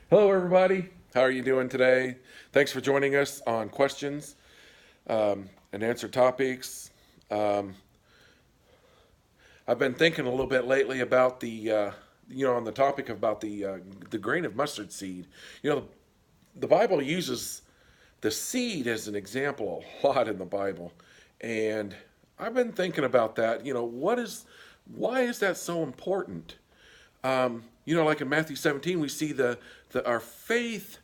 Hello, everybody. How are you doing today? Thanks for joining us on questions and answer topics. Um, I've been thinking a little bit lately about on the topic about the grain of mustard seed. You know, the Bible uses the seed as an example a lot in the Bible, and I've been thinking about that. Why is that so important? Like in Matthew 17, we see the our faith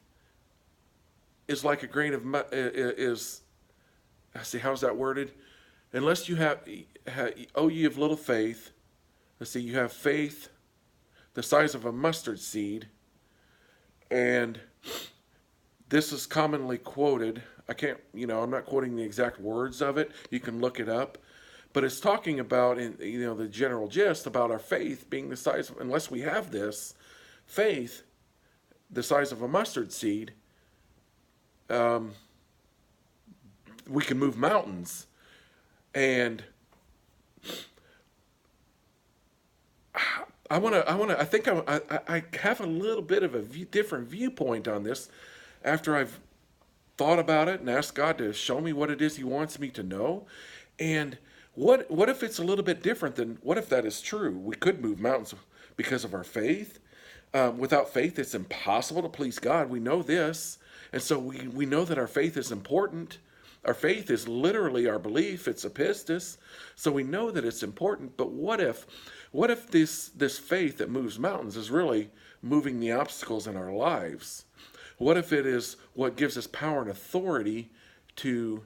is like a grain of is. I see, how's that worded? Unless you oh, you have little faith. Let's see, you have faith the size of a mustard seed, and this is commonly quoted. I can't, I'm not quoting the exact words of it. You can look it up, but it's talking about, in the general gist about our faith being the size of, unless we have this faith the size of a mustard seed, um, we can move mountains. And I have a little bit of a different viewpoint on this after I've thought about it and asked God to show me what it is He wants me to know. And what if it's a little bit different than, what if that is true? We could move mountains because of our faith. Without faith, it's impossible to please God. We know this. And so we know that our faith is important. Our faith is literally our belief. It's a pistis. So we know that it's important. But what if this faith that moves mountains is really moving the obstacles in our lives? What if it is what gives us power and authority to,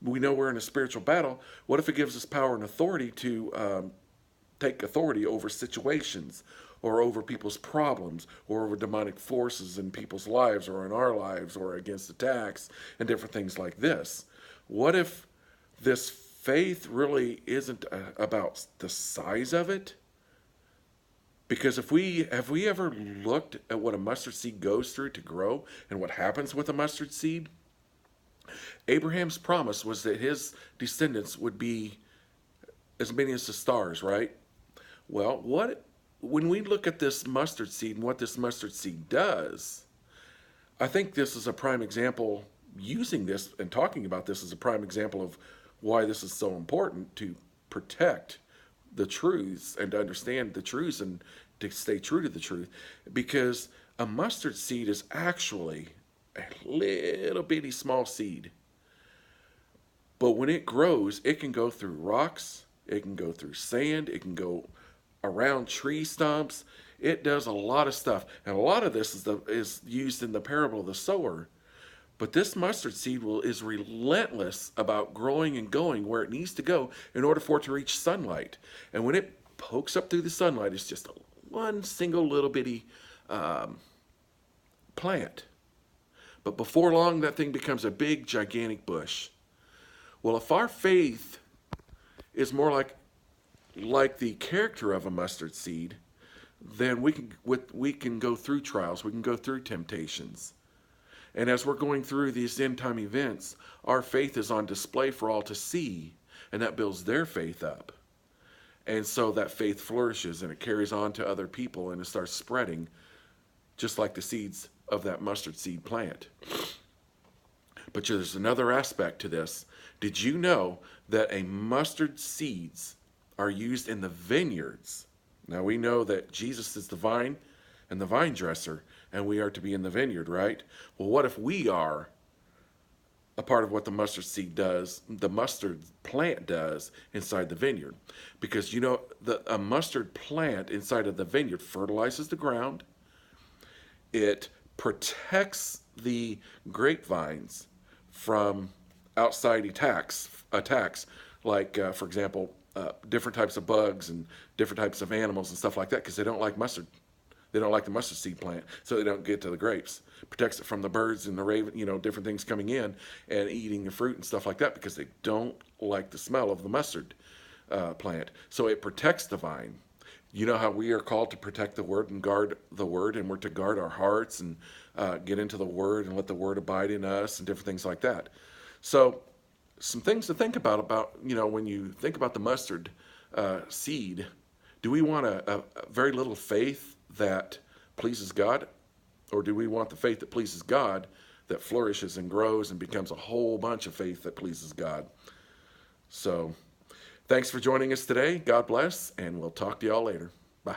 we know we're in a spiritual battle. What if it gives us power and authority to take authority over situations, or over people's problems, or over demonic forces in people's lives or in our lives, or against attacks and different things like this? What if this faith really isn't about the size of it? Because if we have we ever looked at what a mustard seed goes through to grow and what happens with a mustard seed? Abraham's promise was that his descendants would be as many as the stars, right? Well, what when we look at this mustard seed and what this mustard seed does, I think this is a prime example. Using this and talking about this is a prime example of why this is so important to protect the truths and to understand the truths and to stay true to the truth. Because a mustard seed is actually a little bitty small seed. But when it grows, it can go through rocks, it can go through sand, it can go around tree stumps. It does a lot of stuff. And a lot of this is used in the parable of the sower. But this mustard seed is relentless about growing and going where it needs to go in order for it to reach sunlight. And when it pokes up through the sunlight, it's just one single little bitty plant. But before long, that thing becomes a big, gigantic bush. Well, if our faith is more like the character of a mustard seed, then we can go through trials, we can go through temptations. And as we're going through these end time events, our faith is on display for all to see, and that builds their faith up. And so that faith flourishes and it carries on to other people and it starts spreading, just like the seeds of that mustard seed plant. But there's another aspect to this. Did you know that a mustard seeds are used in the vineyards? Now we know that Jesus is the vine and the vine dresser, and we are to be in the vineyard, right? Well, what if we are a part of what the mustard seed does, the mustard plant does inside the vineyard? Because a mustard plant inside of the vineyard fertilizes the ground. It protects the grapevines from outside attacks like, for example, different types of bugs and different types of animals and stuff like that, because they don't like mustard. They don't like the mustard seed plant, so they don't get to the grapes. Protects it from the birds and the raven, different things coming in and eating the fruit and stuff like that, because they don't like the smell of the mustard plant. So it protects the vine. You know how we are called to protect the word and guard the word, and we're to guard our hearts and get into the word and let the word abide in us and different things like that. So some things to think about, when you think about the mustard seed, do we want a very little faith that pleases God? Or do we want the faith that pleases God, that flourishes and grows and becomes a whole bunch of faith that pleases God? So, thanks for joining us today. God bless, and we'll talk to y'all later. Bye.